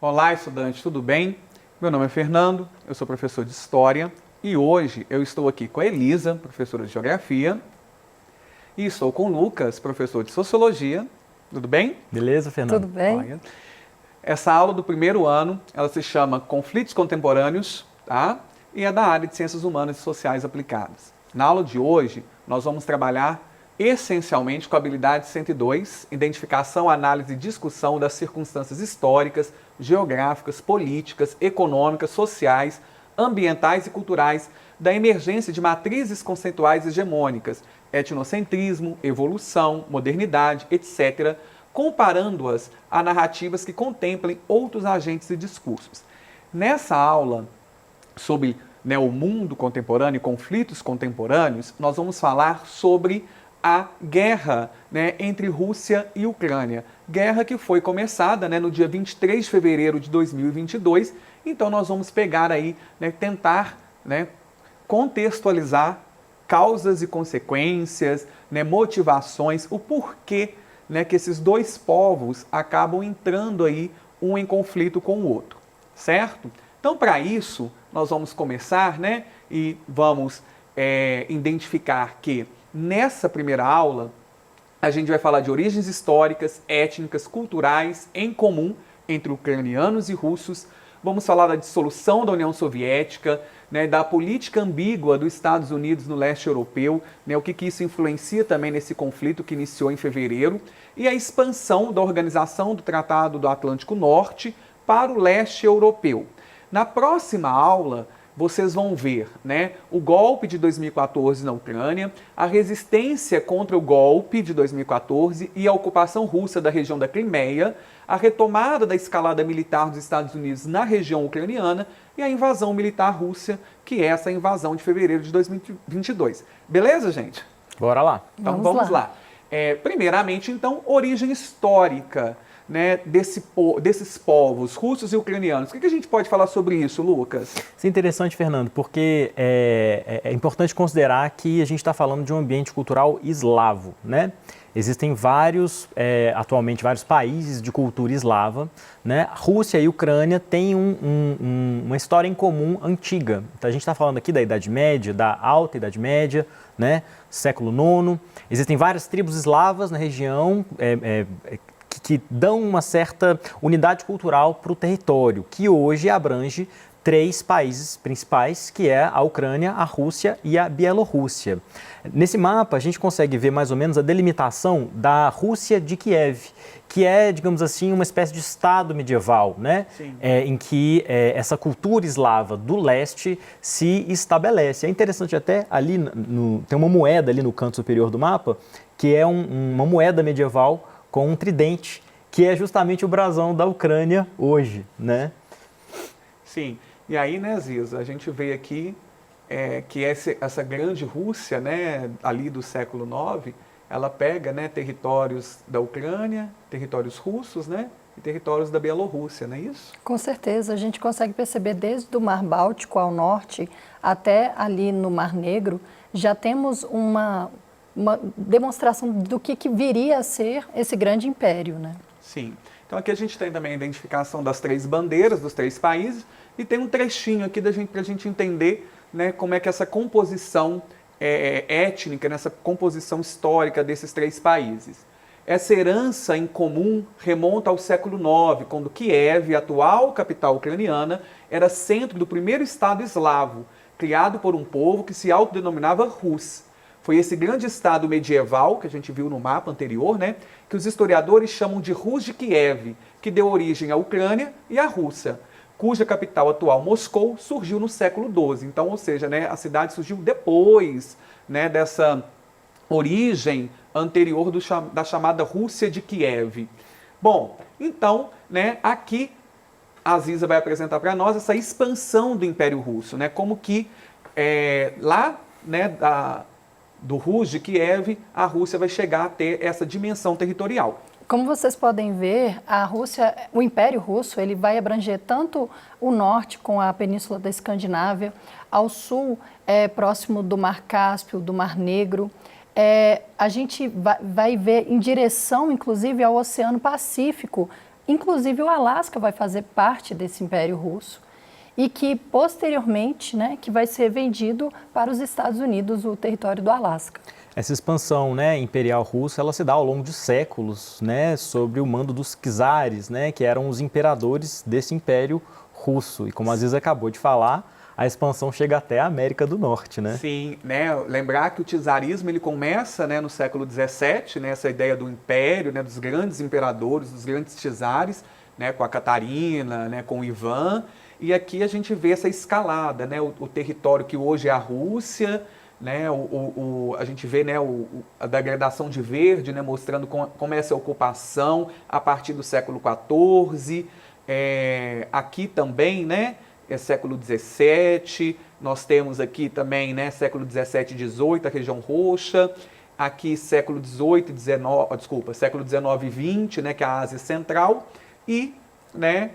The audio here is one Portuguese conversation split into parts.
Olá, estudantes, tudo bem? Meu nome é Fernando, eu sou professor de História e hoje eu estou aqui com a Elisa, professora de Geografia, e estou com o Lucas, professor de Sociologia. Tudo bem? Beleza, Fernando? Tudo bem? Olha, essa aula do primeiro ano, ela se chama Conflitos Contemporâneos, tá? E é da área de Ciências Humanas e Sociais Aplicadas. Na aula de hoje, nós vamos trabalhar essencialmente com a habilidade 102, identificação, análise e discussão das circunstâncias históricas, geográficas, políticas, econômicas, sociais, ambientais e culturais da emergência de matrizes conceituais hegemônicas, etnocentrismo, evolução, modernidade, etc., comparando-as a narrativas que contemplem outros agentes e discursos. Nessa aula sobre o mundo contemporâneo e conflitos contemporâneos, nós vamos falar sobre a guerra entre Rússia e Ucrânia. Guerra que foi começada no dia 23 de fevereiro de 2022. Então nós vamos pegar aí, tentar contextualizar causas e consequências, motivações, o porquê que esses dois povos acabam entrando aí um em conflito com o outro, certo? Então, para isso, nós vamos começar e vamos identificar que nessa primeira aula a gente vai falar de origens históricas, étnicas, culturais em comum entre ucranianos e russos. Vamos falar da dissolução da União Soviética, da política ambígua dos Estados Unidos no leste europeu, o que isso influencia também nesse conflito que iniciou em fevereiro, e a expansão da Organização do Tratado do Atlântico Norte para o leste europeu. Na próxima aula, vocês vão ver o golpe de 2014 na Ucrânia, a resistência contra o golpe de 2014 e a ocupação russa da região da Crimeia, a retomada da escalada militar dos Estados Unidos na região ucraniana e a invasão militar russa, que é essa invasão de fevereiro de 2022. Beleza, gente? Bora lá. Então vamos lá. Primeiramente, então, origem histórica desses povos russos e ucranianos. O que a gente pode falar sobre isso, Lucas? Isso é interessante, Fernando, porque é importante considerar que a gente está falando de um ambiente cultural eslavo, Existem atualmente vários países de cultura eslava, Rússia e Ucrânia têm uma história em comum antiga. Então, a gente está falando aqui da Idade Média, da Alta Idade Média, século IX. Existem várias tribos eslavas na região, que dão uma certa unidade cultural para o território, que hoje abrange 3 países principais, que é a Ucrânia, a Rússia e a Bielorrússia. Nesse mapa, a gente consegue ver mais ou menos a delimitação da Rússia de Kiev, que é, digamos assim, uma espécie de estado medieval, em que essa cultura eslava do leste se estabelece. É interessante até ali, tem uma moeda ali no canto superior do mapa, que é uma moeda medieval com um tridente, que é justamente o brasão da Ucrânia hoje, Sim, e aí, Ziza, a gente vê aqui que essa grande Rússia, ali do século IX, ela pega territórios da Ucrânia, territórios russos, e territórios da Bielorrússia, não é isso? Com certeza, a gente consegue perceber desde o Mar Báltico ao norte até ali no Mar Negro, já temos uma demonstração do que viria a ser esse grande império, Sim. Então aqui a gente tem também a identificação das 3 bandeiras dos 3 países e tem um trechinho aqui para a gente entender como é que essa composição étnica, essa composição histórica desses 3 países. Essa herança em comum remonta ao século IX, quando Kiev, a atual capital ucraniana, era centro do primeiro estado eslavo, criado por um povo que se autodenominava Rus. Foi esse grande estado medieval, que a gente viu no mapa anterior, que os historiadores chamam de Rus de Kiev, que deu origem à Ucrânia e à Rússia, cuja capital atual, Moscou, surgiu no século XII. Então, ou seja, a cidade surgiu depois dessa origem anterior da chamada Rússia de Kiev. Bom, então, aqui a Ziza vai apresentar para nós essa expansão do Império Russo, como que lá, do Rus de Kiev, a Rússia vai chegar a ter essa dimensão territorial. Como vocês podem ver, a Rússia, o Império Russo, ele vai abranger tanto o norte com a Península da Escandinávia, ao sul, próximo do Mar Cáspio, do Mar Negro. A gente vai ver em direção, inclusive, ao Oceano Pacífico, inclusive o Alasca vai fazer parte desse Império Russo e que posteriormente, né, que vai ser vendido para os Estados Unidos, o território do Alasca. Essa expansão, né, imperial russa, ela se dá ao longo de séculos, né, sob o mando dos czares, né, que eram os imperadores desse Império Russo. E como a Ziza acabou de falar, a expansão chega até a América do Norte, né? Sim, né? Lembrar que o czarismo ele começa, né, no século XVII, né, essa ideia do império, né, dos grandes imperadores, dos grandes czares, né, com a Catarina, né, com o Ivan. E aqui a gente vê essa escalada, né, o território que hoje é a Rússia, né, a gente vê, né, a degradação de verde, né, mostrando como é essa ocupação a partir do século XIV. Aqui também, né, é século XVII, nós temos aqui também, né, século XVII e XVIII, a região roxa, aqui século XVIII e XIX, século XIX e XX, né, que é a Ásia Central, e, né,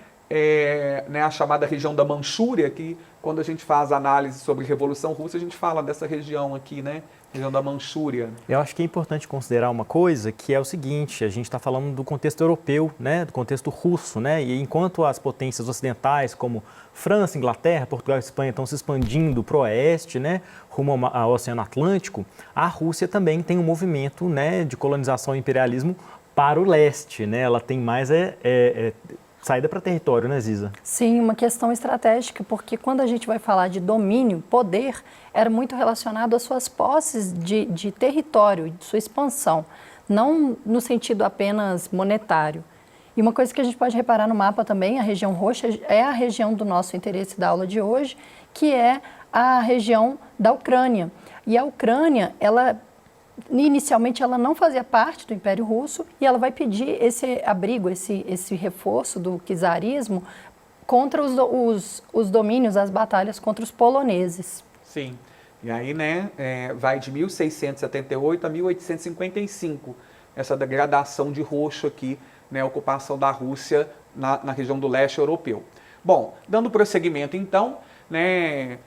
a chamada região da Manchúria, que quando a gente faz análise sobre Revolução Russa, a gente fala dessa região aqui, né, região da Manchúria. Eu acho que é importante considerar uma coisa, que é o seguinte, a gente está falando do contexto europeu, né, do contexto russo, né, e enquanto as potências ocidentais, como França, Inglaterra, Portugal e Espanha estão se expandindo para o oeste, né, rumo ao Oceano Atlântico, a Rússia também tem um movimento, né, de colonização e imperialismo para o leste, né, ela tem mais saída para território, né, Ziza? Sim, uma questão estratégica, porque quando a gente vai falar de domínio, poder, era muito relacionado às suas posses de território, de sua expansão, não no sentido apenas monetário. E uma coisa que a gente pode reparar no mapa também, a região roxa é a região do nosso interesse da aula de hoje, que é a região da Ucrânia. E a Ucrânia, inicialmente ela não fazia parte do Império Russo e ela vai pedir esse abrigo, esse reforço do czarismo contra os domínios, as batalhas contra os poloneses. Sim, e aí, né, vai de 1678 a 1855, essa degradação de roxo aqui, né, a ocupação da Rússia na região do leste europeu. Bom, dando prosseguimento então, né,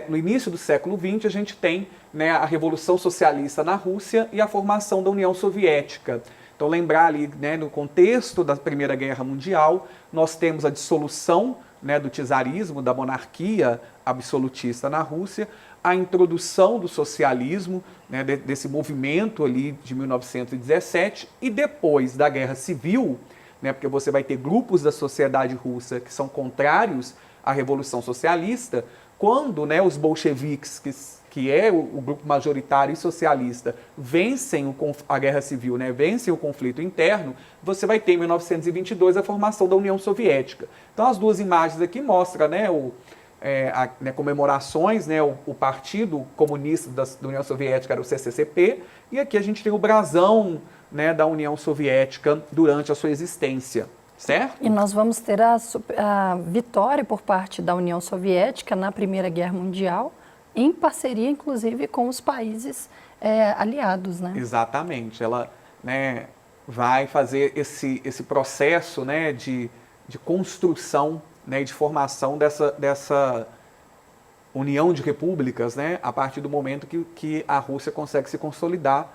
no início do século XX, a gente tem, né, a Revolução Socialista na Rússia e a formação da União Soviética. Então, lembrar ali, né, no contexto da Primeira Guerra Mundial, nós temos a dissolução, né, do czarismo, da monarquia absolutista na Rússia, a introdução do socialismo, né, desse movimento ali de 1917, e depois da Guerra Civil, né, porque você vai ter grupos da sociedade russa que são contrários à Revolução Socialista, quando, né, os bolcheviques, que é o grupo majoritário e socialista, vencem a Guerra Civil, né, vencem o conflito interno, você vai ter em 1922 a formação da União Soviética. Então as duas imagens aqui mostram, né, comemorações, né, o Partido Comunista da União Soviética era o CCCP, e aqui a gente tem o brasão, né, da União Soviética durante a sua existência. Certo? E nós vamos ter a vitória por parte da União Soviética na Primeira Guerra Mundial, em parceria, inclusive, com os países aliados, né? Exatamente. Ela, né, vai fazer esse processo, né, de construção, né, de formação dessa união de repúblicas, né, a partir do momento que a Rússia consegue se consolidar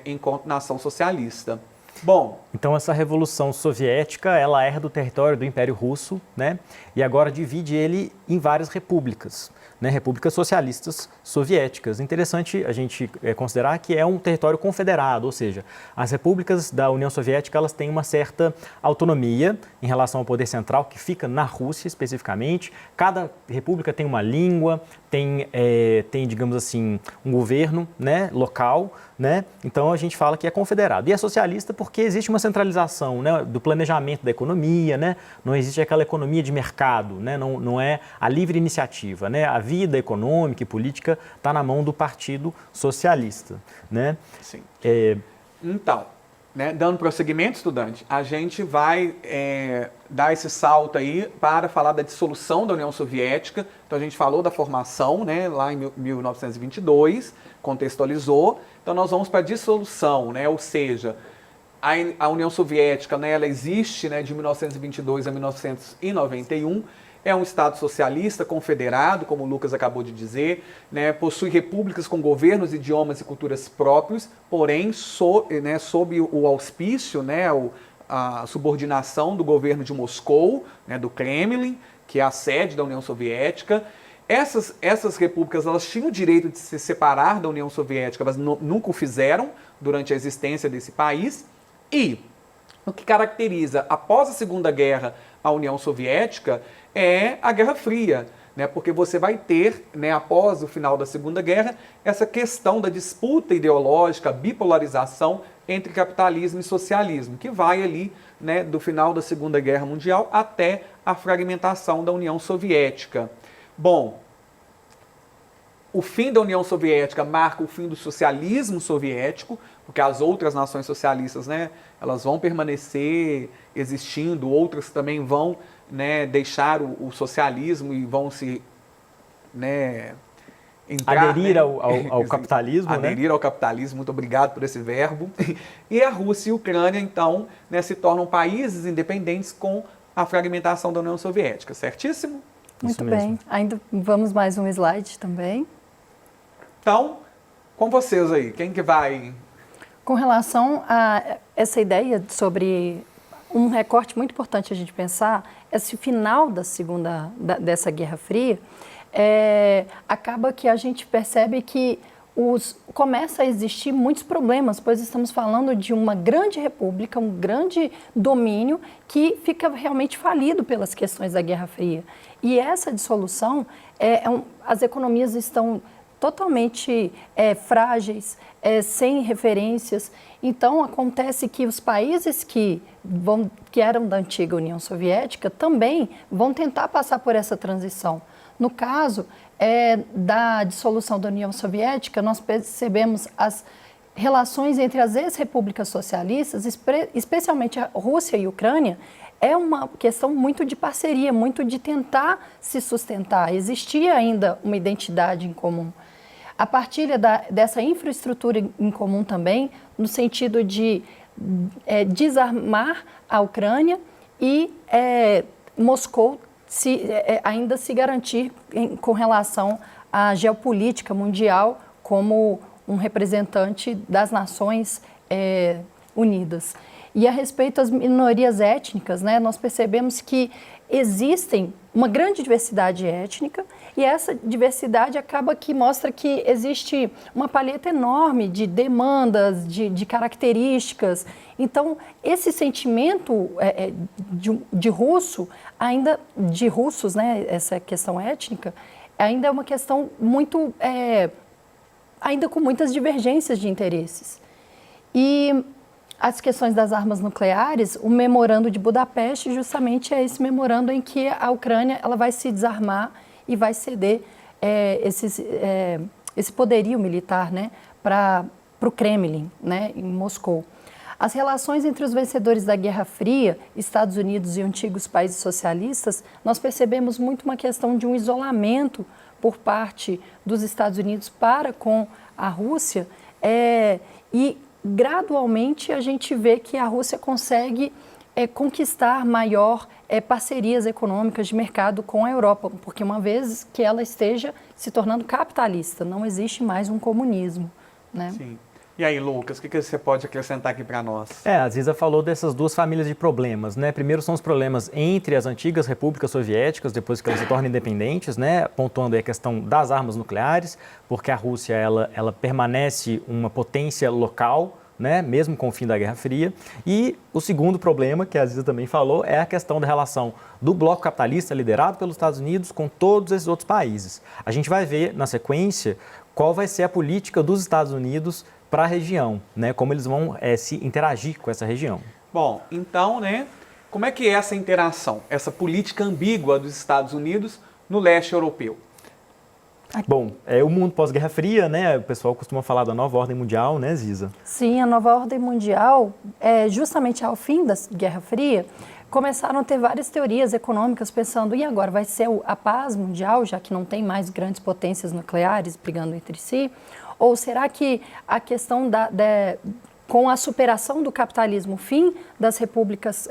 enquanto nação socialista. Bom, então essa Revolução Soviética, ela herda do território do Império Russo, né? E agora divide ele em várias repúblicas, né? Repúblicas socialistas soviéticas. Interessante a gente considerar que é um território confederado, ou seja, as repúblicas da União Soviética, elas têm uma certa autonomia em relação ao poder central, que fica na Rússia especificamente. Cada república tem uma língua, tem, digamos assim, um governo, né, local, né? Então a gente fala que é confederado. E é socialista porque existe uma centralização, né, do planejamento da economia, né? Não existe aquela economia de mercado, né? Não é a livre iniciativa, né? A vida econômica e política está na mão do Partido Socialista, né? Sim. Então, né, dando prosseguimento, estudante, a gente vai dar esse salto aí para falar da dissolução da União Soviética. Então a gente falou da formação, né, lá em 1922, contextualizou. Então nós vamos para a dissolução, né, ou seja, a União Soviética, né, ela existe, né, de 1922 a 1991, é um Estado socialista, confederado, como o Lucas acabou de dizer, né, possui repúblicas com governos, idiomas e culturas próprios, porém sob o auspício, né, a subordinação do governo de Moscou, né, do Kremlin, que é a sede da União Soviética. Essas repúblicas, elas tinham o direito de se separar da União Soviética, elas nunca o fizeram durante a existência desse país. E o que caracteriza, após a Segunda Guerra, a União Soviética é a Guerra Fria, né? Porque você vai ter, né, após o final da Segunda Guerra, essa questão da disputa ideológica, a bipolarização entre capitalismo e socialismo, que vai ali, né, do final da Segunda Guerra Mundial até a fragmentação da União Soviética. Bom, o fim da União Soviética marca o fim do socialismo soviético, porque as outras nações socialistas, né, elas vão permanecer existindo, outras também vão, né, deixar o socialismo e vão se, né, entrar, aderir, né, ao capitalismo, aderir, né, ao capitalismo. Muito obrigado por esse verbo. E a Rússia e a Ucrânia, então, né, se tornam países independentes com a fragmentação da União Soviética, certíssimo? Muito bem. Ainda vamos mais um slide também. Então, com vocês aí, quem que vai? Com relação a essa ideia sobre um recorte muito importante a gente pensar, esse final dessa Guerra Fria, acaba que a gente percebe que começa a existir muitos problemas, pois estamos falando de uma grande república, um grande domínio que fica realmente falido pelas questões da Guerra Fria. E essa dissolução, as economias estão totalmente frágeis, sem referências. Então, acontece que os países que eram da antiga União Soviética também vão tentar passar por essa transição. No caso da dissolução da União Soviética, nós percebemos as relações entre as ex-repúblicas socialistas, especialmente a Rússia e a Ucrânia, é uma questão muito de parceria, muito de tentar se sustentar. Existia ainda uma identidade em comum. A partilha dessa infraestrutura em comum também, no sentido de desarmar a Ucrânia e Moscou ainda se garantir com relação à geopolítica mundial como um representante das Nações Unidas. E a respeito das minorias étnicas, né, nós percebemos que existem uma grande diversidade étnica e essa diversidade acaba que mostra que existe uma paleta enorme de demandas, de características. Então, esse sentimento de russos, né, essa questão étnica, ainda é uma questão muito, ainda com muitas divergências de interesses. E as questões das armas nucleares, o memorando de Budapeste justamente é esse memorando em que a Ucrânia ela vai se desarmar e vai ceder esse poderio militar, né, para o Kremlin, né, em Moscou. As relações entre os vencedores da Guerra Fria, Estados Unidos e antigos países socialistas, nós percebemos muito uma questão de um isolamento por parte dos Estados Unidos para com a Rússia e gradualmente a gente vê que a Rússia consegue conquistar maior parcerias econômicas de mercado com a Europa, porque uma vez que ela esteja se tornando capitalista, não existe mais um comunismo, né? Sim. E aí, Lucas, o que você pode acrescentar aqui para nós? A Ziza falou dessas duas famílias de problemas, né? Primeiro são os problemas entre as antigas repúblicas soviéticas, depois que elas se tornam independentes, né? Pontuando aí a questão das armas nucleares, porque a Rússia, ela permanece uma potência local, né, mesmo com o fim da Guerra Fria. E o segundo problema, que a Ziza também falou, é a questão da relação do bloco capitalista liderado pelos Estados Unidos com todos esses outros países. A gente vai ver, na sequência, qual vai ser a política dos Estados Unidos para a região, né, como eles vão se interagir com essa região. Bom, então, né, como é que é essa interação, essa política ambígua dos Estados Unidos no leste europeu? Bom, o mundo pós-Guerra Fria, né? O pessoal costuma falar da nova ordem mundial, né, Ziza? Sim, a nova ordem mundial, justamente ao fim da Guerra Fria, começaram a ter várias teorias econômicas pensando, e agora vai ser a paz mundial, já que não tem mais grandes potências nucleares brigando entre si? Ou será que a questão com a superação do capitalismo, o fim das repúblicas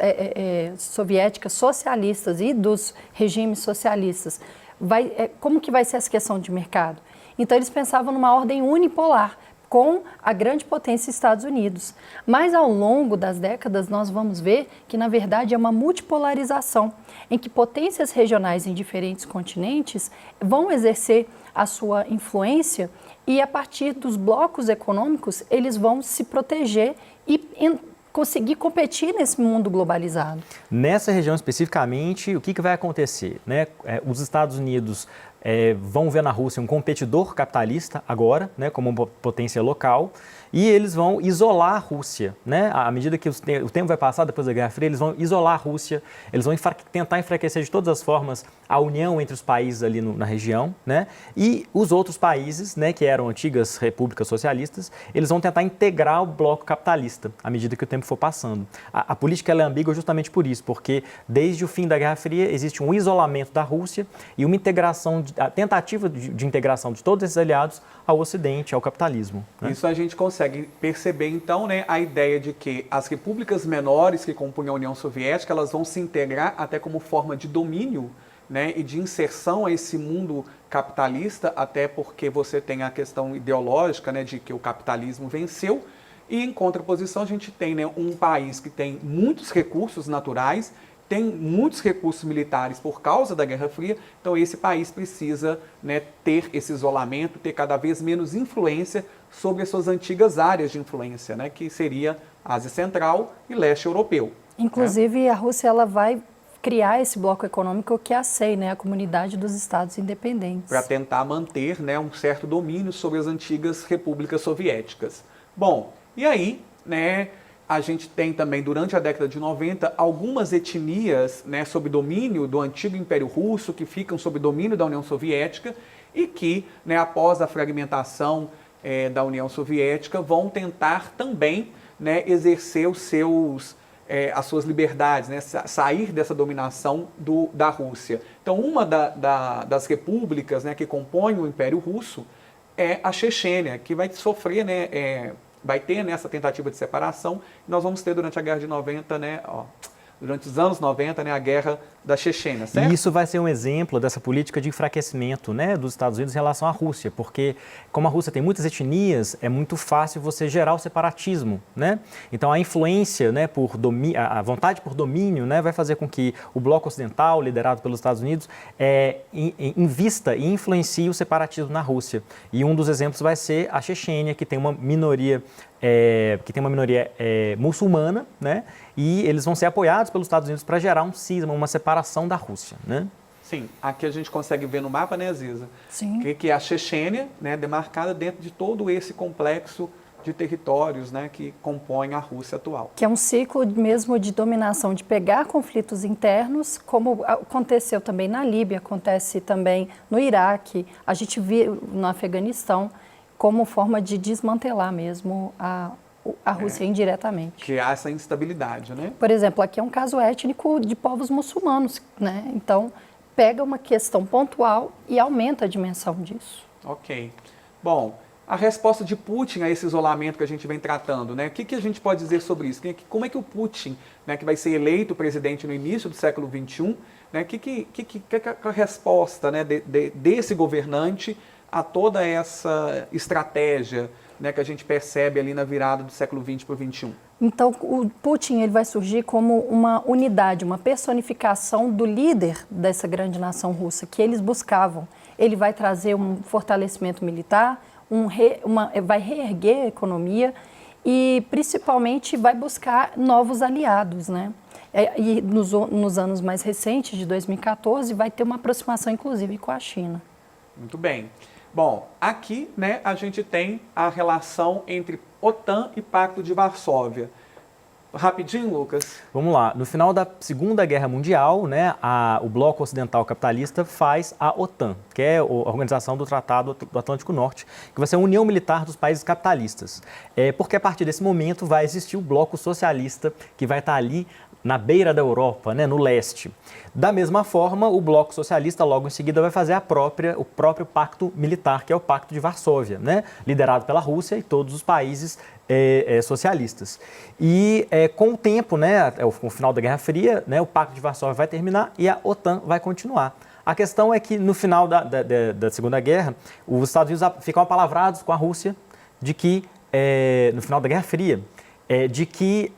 soviéticas socialistas e dos regimes socialistas, como que vai ser essa questão de mercado? Então, eles pensavam numa ordem unipolar, com a grande potência Estados Unidos. Mas ao longo das décadas nós vamos ver que na verdade é uma multipolarização, em que potências regionais em diferentes continentes vão exercer a sua influência e a partir dos blocos econômicos eles vão se proteger e conseguir competir nesse mundo globalizado. Nessa região especificamente, o que vai acontecer, né? Os Estados Unidos vão ver na Rússia um competidor capitalista agora, né, como uma potência local, e eles vão isolar a Rússia, né? À medida que o tempo vai passar depois da Guerra Fria, eles vão isolar a Rússia, eles vão tentar enfraquecer de todas as formas a união entre os países ali na região, né? E os outros países, né, que eram antigas repúblicas socialistas, eles vão tentar integrar o bloco capitalista à medida que o tempo for passando. A política ela é ambígua justamente por isso, porque desde o fim da Guerra Fria existe um isolamento da Rússia e uma integração, a tentativa de integração de todos esses aliados ao Ocidente, ao capitalismo, né? Isso a gente consegue perceber, então, né, a ideia de que as repúblicas menores que compunham a União Soviética, elas vão se integrar até como forma de domínio, né, e de inserção a esse mundo capitalista, até porque você tem a questão ideológica, né, de que o capitalismo venceu, e em contraposição a gente tem, né, um país que tem muitos recursos naturais, tem muitos recursos militares por causa da Guerra Fria, então esse país precisa, né, ter esse isolamento, ter cada vez menos influência sobre as suas antigas áreas de influência, né, que seria Ásia Central e Leste Europeu. Inclusive, a Rússia ela vai criar esse bloco econômico que é a CEI, né, a Comunidade dos Estados Independentes. Para tentar manter, né, um certo domínio sobre as antigas repúblicas soviéticas. Bom, e aí, né, a gente tem também, durante a década de 90, algumas etnias, né, sob domínio do antigo Império Russo, que ficam sob domínio da União Soviética e que, né, após a fragmentação da União Soviética, vão tentar também, né, exercer as suas liberdades, né, sair dessa dominação da Rússia. Então, uma das repúblicas, né, que compõem o Império Russo é a Chechênia, que vai sofrer, né, vai ter nessa tentativa de separação. Nós vamos ter durante a Guerra de 90, né, durante os anos 90, né, a Guerra da Chechênia, certo? E isso vai ser um exemplo dessa política de enfraquecimento, né, dos Estados Unidos em relação à Rússia, porque como a Rússia tem muitas etnias, é muito fácil você gerar o separatismo, né? Então a influência, né, a vontade por domínio, né, vai fazer com que o bloco ocidental, liderado pelos Estados Unidos, invista e influencie o separatismo na Rússia. E um dos exemplos vai ser a Chechênia, que tem uma minoria muçulmana, né? E eles vão ser apoiados pelos Estados Unidos para gerar um cisma, uma separação da Rússia, né? Sim, aqui a gente consegue ver no mapa, né, Aziza? Sim. Que é a Chechênia, né, demarcada dentro de todo esse complexo de territórios, né, que compõem a Rússia atual. Que é um ciclo mesmo de dominação, de pegar conflitos internos, como aconteceu também na Líbia, acontece também no Iraque, a gente viu no Afeganistão, como forma de desmantelar mesmo a Rússia indiretamente. Que há essa instabilidade, né? Por exemplo, aqui é um caso étnico de povos muçulmanos, né? Então, pega uma questão pontual e aumenta a dimensão disso. Ok. Bom, a resposta de Putin a esse isolamento que a gente vem tratando, né? O que a gente pode dizer sobre isso? Como é que o Putin, né, que vai ser eleito presidente no início do século XXI, né, que a resposta, né, desse governante a toda essa estratégia, né, que a gente percebe ali na virada do século XX para o XXI? Então, o Putin ele vai surgir como uma unidade, uma personificação do líder dessa grande nação russa, que eles buscavam. Ele vai trazer um fortalecimento militar, vai reerguer a economia e, principalmente, vai buscar novos aliados, né? E nos anos mais recentes, de 2014, vai ter uma aproximação, inclusive, com a China. Muito bem. Bom, aqui, né, a gente tem a relação entre OTAN e Pacto de Varsóvia. Rapidinho, Lucas. Vamos lá. No final da Segunda Guerra Mundial, né, o bloco ocidental capitalista faz a OTAN, que é a organização do Tratado do Atlântico Norte, que vai ser a união militar dos países capitalistas. Porque a partir desse momento vai existir o bloco socialista, que vai estar ali na beira da Europa, né, no leste. Da mesma forma, o bloco socialista logo em seguida vai fazer o próprio pacto militar, que é o Pacto de Varsóvia, né, liderado pela Rússia e todos os países socialistas. E com o tempo, né, com o final da Guerra Fria, né, o Pacto de Varsóvia vai terminar e a OTAN vai continuar. A questão é que no final da Segunda Guerra, os Estados Unidos ficam apalavrados com a Rússia, de que, no final da Guerra Fria, de que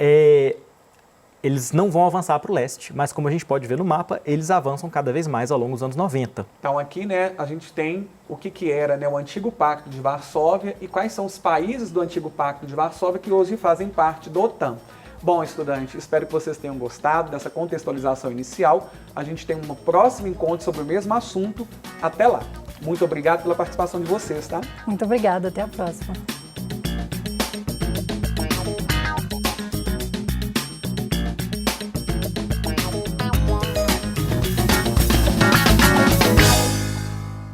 eles não vão avançar para o leste, mas como a gente pode ver no mapa, eles avançam cada vez mais ao longo dos anos 90. Então aqui, né, a gente tem o que era, né, o antigo Pacto de Varsóvia e quais são os países do antigo Pacto de Varsóvia que hoje fazem parte da OTAN. Bom, estudante, espero que vocês tenham gostado dessa contextualização inicial. A gente tem um próximo encontro sobre o mesmo assunto. Até lá. Muito obrigado pela participação de vocês, tá? Muito obrigada, até a próxima.